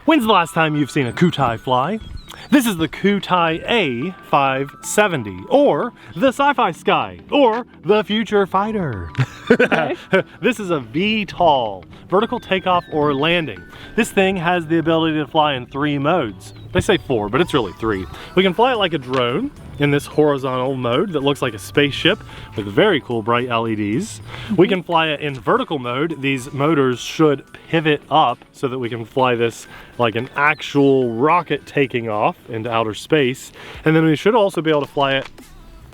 When's the last time you've seen a Qidi fly? This is the Qidi A570, or the Sci-Fi Sky, or the Future Fighter. Okay. This is a VTOL, vertical takeoff or landing. This thing has the ability to fly in 3 modes. They say 4, but it's really 3. We can fly it like a drone in this horizontal mode that looks like a spaceship with very cool bright LEDs. We can fly it in vertical mode. These motors should pivot up so that we can fly this like an actual rocket taking off into outer space. And then we should also be able to fly it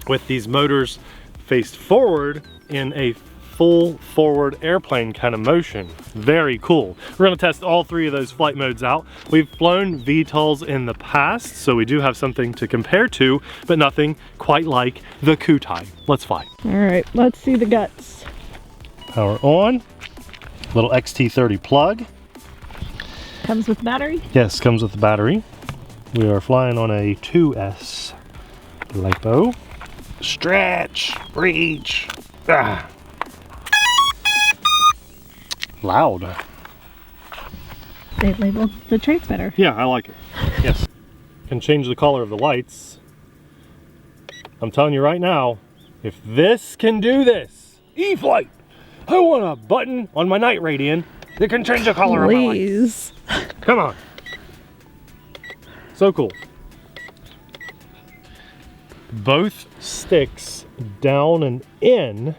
with these motors faced forward in a full forward airplane kind of motion. Very cool. We're going to test all 3 of those flight modes out. We've flown VTOLs in the past, so we do have something to compare to, but nothing quite like the Qidi. Let's fly. All right, let's see the guts. Power on. Little XT30 plug. Comes with battery? Yes, comes with the battery. We are flying on a 2S LiPo. Stretch, reach. Ah. Loud. They labeled the transmitter. Yeah, I like it. Yes. Can change the color of the lights. I'm telling you right now, if this can do this, E-Flight, I want a button on my night radian that can change the color of my lights. Please. Come on. So cool. Both sticks down and in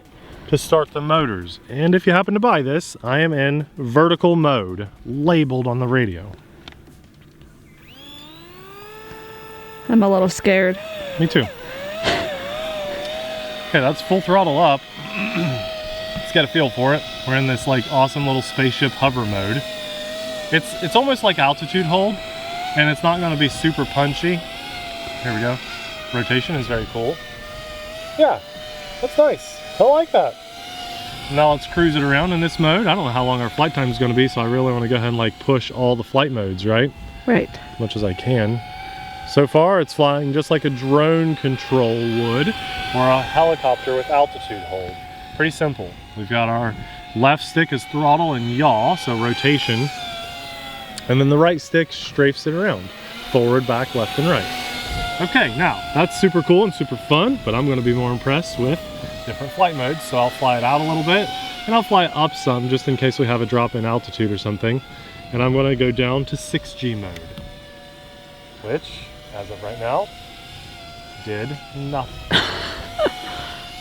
to start the motors. And if you happen to buy this, I am in vertical mode, labeled on the radio. I'm a little scared. Me too. Okay, that's full throttle up. Let's get a feel for it. We're in this like awesome little spaceship hover mode. It's almost like altitude hold, and it's not gonna be super punchy. Here we go. Rotation is very cool. Yeah, that's nice. I like that. Now let's cruise it around in this mode. I don't know how long our flight time is going to be, so I really want to go ahead and like push all the flight modes, right? Right. As much as I can. So far, it's flying just like a drone control would, or a helicopter with altitude hold. Pretty simple. We've got our left stick is throttle and yaw, so rotation. And then the right stick strafes it around. Forward, back, left, and right. Okay, now that's super cool and super fun, but I'm going to be more impressed with different flight modes. So I'll fly it out a little bit, and I'll fly it up some just in case we have a drop in altitude or something. And I'm going to go down to 6G mode, which, as of right now, did nothing.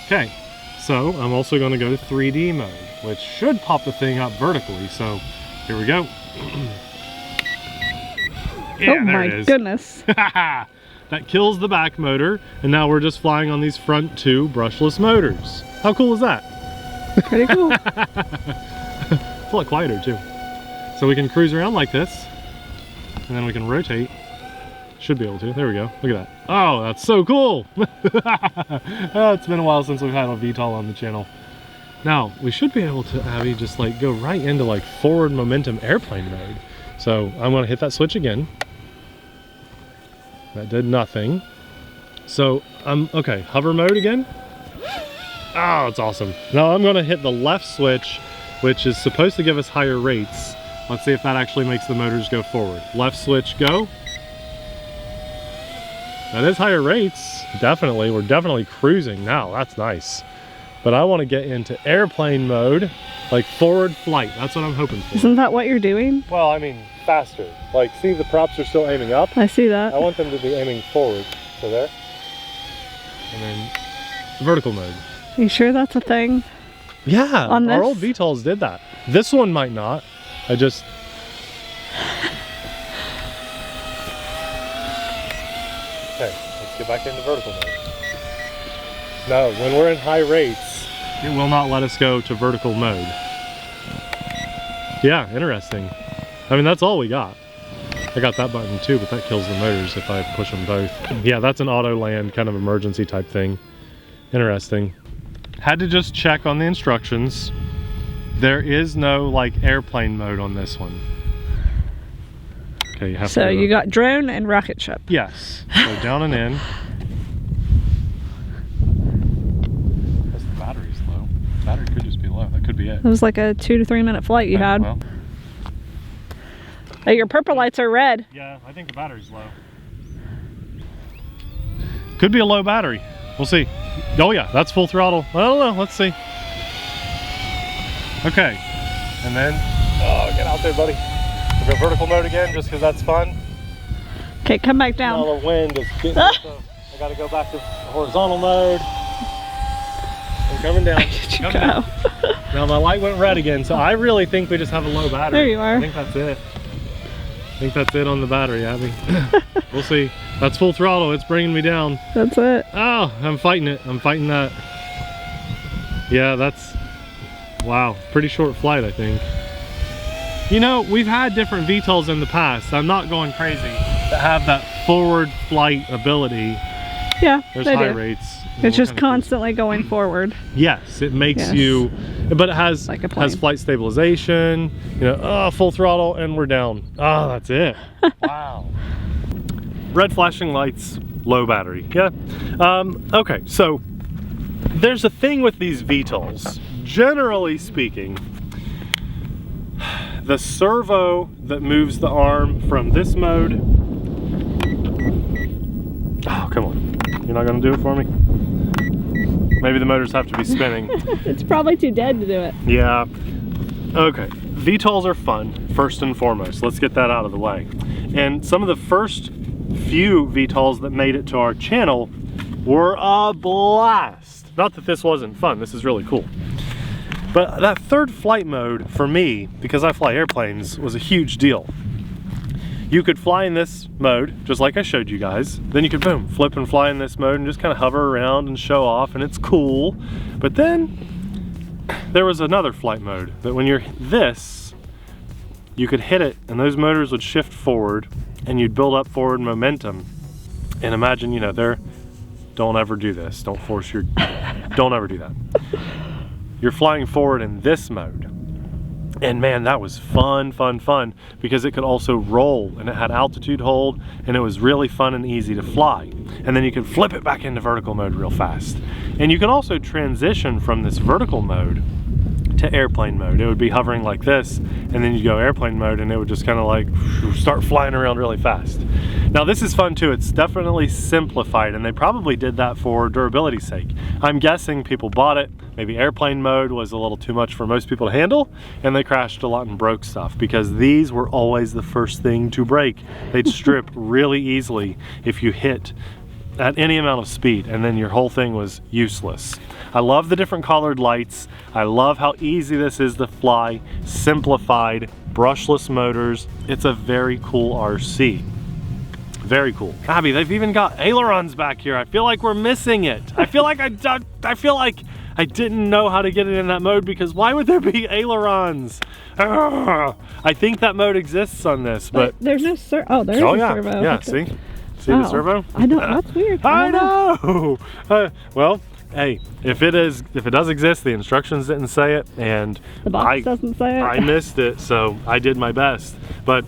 Okay, so I'm also going to go to 3D mode, which should pop the thing up vertically. So here we go. Yeah, oh my goodness. That kills the back motor, and now we're just flying on these front 2 brushless motors. How cool is that? Pretty cool. It's a lot quieter too. So we can cruise around like this, and then we can rotate. Should be able to. There we go. Look at that. Oh, that's so cool. Oh, it's been a while since we've had a VTOL on the channel. Now, we should be able to, Abby, just like go right into like forward momentum airplane mode. So I'm going to hit that switch again. That did nothing. So okay, hover mode again. Oh, it's awesome. Now I'm going to hit the left switch, which is supposed to give us higher rates. Let's see if that actually makes the motors go forward. Left switch, go. That is higher rates. Definitely, we're definitely cruising now. That's nice. But I want to get into airplane mode, like forward flight. That's what I'm hoping for. Isn't that what you're doing? Well, I mean, faster. Like, see, the props are still aiming up. I see that. I want them to be aiming forward. So there. And then vertical mode. Are you sure that's a thing? Yeah, on our this? old VTOLs did that. This one might not. I just... Okay, let's get back into vertical mode. No, when we're in high rates, it will not let us go to vertical mode. Yeah, interesting. I mean, that's all we got. I got that button too, but that kills the motors if I push them both. Yeah, that's an auto land kind of emergency type thing. Interesting. Had to just check on the instructions. There is no like airplane mode on this one. Okay, you have to. So you got drone and rocket ship. Yes. So down and in. Because the battery's low. Battery could just be low. That could be it. It was like a 2 to 3 minute flight you had. Well. Oh, your purple lights are red. Yeah, I think the battery's low. Could be a low battery. We'll see. Oh yeah, that's full throttle. I don't know, let's see. Okay, and then, oh, get out there, buddy. We'll go vertical mode again, just because that's fun. Okay, come back down. All the wind is getting so I gotta go back to horizontal mode. I'm coming down. Did you go? Now my light went red again, so I really think we just have a low battery. There you are. I think that's it. I think that's it on the battery, Abby. We'll see. That's full throttle. It's bringing me down. That's it. Oh, I'm fighting it. I'm fighting that. Yeah, that's, wow, pretty short flight, I think. You know, we've had different VTOLs in the past. I'm not going crazy that have that forward flight ability. Yeah, There's they high do. rates. It's just constantly going forward. Yes, it makes you, but it has like a plane. has flight stabilization, you know, full throttle, and we're down. Oh, that's it. Wow. Red flashing lights, low battery. Yeah. Okay, so there's a thing with these VTOLs. Generally speaking, the servo that moves the arm from this mode. Oh, come on. You're not gonna do it for me? Maybe the motors have to be spinning. It's probably too dead to do it. Yeah. Okay. VTOLs are fun, first and foremost. Let's get that out of the way. And some of the first few VTOLs that made it to our channel were a blast. Not that this wasn't fun, this is really cool. But that third flight mode, for me, because I fly airplanes, was a huge deal. You could fly in this mode, just like I showed you guys. Then you could, boom, flip and fly in this mode and just kind of hover around and show off, and it's cool. But then there was another flight mode that when you're this, you could hit it and those motors would shift forward and you'd build up forward momentum. And imagine, you know, don't ever do this. Don't ever do that. You're flying forward in this mode. And man, that was fun, fun, fun, because it could also roll and it had altitude hold and it was really fun and easy to fly. And then you could flip it back into vertical mode real fast. And you could also transition from this vertical mode to airplane mode. It would be hovering like this, and then you go airplane mode and it would just kind of like start flying around really fast. Now this is fun too. It's definitely simplified, and they probably did that for durability's sake. I'm guessing people bought it, maybe airplane mode was a little too much for most people to handle, and they crashed a lot and broke stuff, because these were always the first thing to break. They'd strip really easily if you hit at any amount of speed, and then your whole thing was useless. I love the different colored lights. I love how easy this is to fly, simplified, brushless motors. It's a very cool RC. Very cool. Abby, they've even got ailerons back here. I feel like we're missing it. I feel like I didn't know how to get it in that mode, because why would there be ailerons? Ugh. I think that mode exists on this, but there's no servo. Oh, there's a servo. Yeah, see? See the servo? I know, that's weird. I know. Well, hey, if it does exist, the instructions didn't say it, and the box doesn't say it. I missed it, so I did my best. But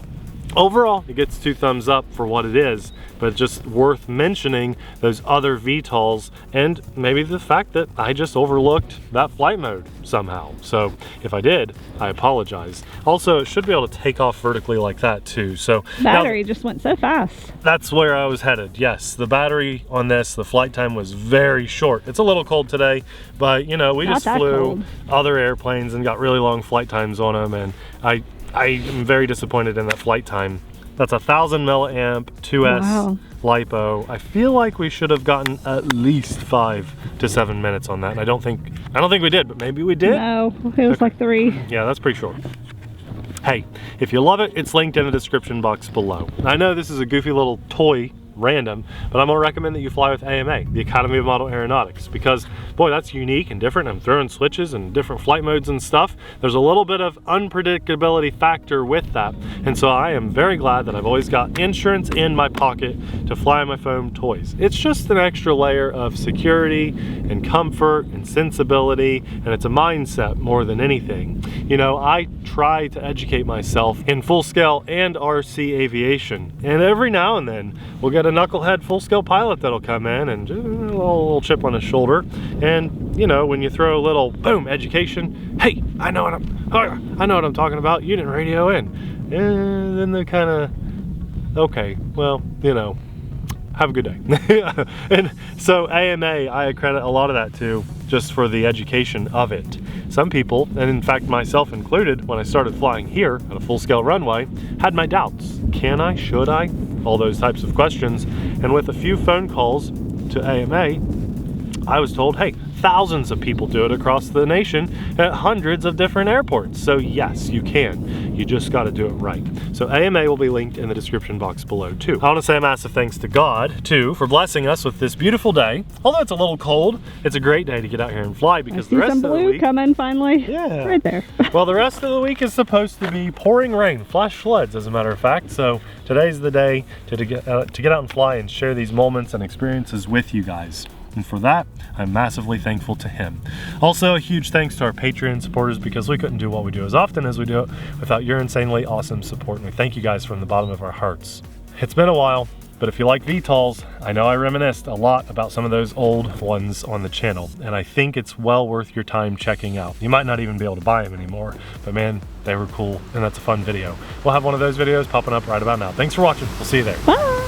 overall, it gets 2 thumbs up for what it is, but just worth mentioning those other VTOLs, and maybe the fact that I just overlooked that flight mode somehow. So if I did, I apologize. Also, it should be able to take off vertically like that too. So battery just went so fast. That's where I was headed. Yes, the battery on this, the flight time was very short. It's a little cold today, but you know, we just flew other airplanes and got really long flight times on them, and I am very disappointed in that flight time. That's 1,000 milliamp 2S LiPo. I feel like we should have gotten at least 5 to 7 minutes on that. And I don't think we did, but maybe we did. No, it was like 3. Yeah, that's pretty short. Hey, if you love it, it's linked in the description box below. I know this is a goofy little toy, random, but I'm gonna recommend that you fly with AMA, the Academy of Model Aeronautics, because boy, that's unique and different. I'm throwing switches and different flight modes and stuff. There's a little bit of unpredictability factor with that, and so I am very glad that I've always got insurance in my pocket to fly my foam toys. It's just an extra layer of security and comfort and sensibility, and it's a mindset more than anything. You know, I try to educate myself in full scale and RC aviation, and every now and then we'll get a knucklehead full-scale pilot that'll come in and just a little chip on his shoulder, and you know, when you throw a little boom education, hey, I know what I'm talking about, you didn't radio in. and then they kind of, okay, well, you know, have a good day. And so AMA, I credit a lot of that to, just for the education of it. Some people, and in fact myself included, when I started flying here at a full-scale runway, had my doubts. Can I? Should I? All those types of questions. And with a few phone calls to AMA, I was told, hey, thousands of people do it across the nation at hundreds of different airports. So yes, you can. You just got to do it right. So AMA will be linked in the description box below too. I want to say a massive thanks to God too for blessing us with this beautiful day. Although it's a little cold, it's a great day to get out here and fly because the rest of the week. Some blue coming finally. Yeah. Right there. Well, the rest of the week is supposed to be pouring rain, flash floods as a matter of fact. So today's the day to get out and fly and share these moments and experiences with you guys. And for that, I'm massively thankful to him. Also, a huge thanks to our Patreon supporters because we couldn't do what we do as often as we do it without your insanely awesome support. And we thank you guys from the bottom of our hearts. It's been a while, but if you like VTOLs, I know I reminisced a lot about some of those old ones on the channel, and I think it's well worth your time checking out. You might not even be able to buy them anymore, but man, they were cool, and that's a fun video. We'll have one of those videos popping up right about now. Thanks for watching. We'll see you there. Bye.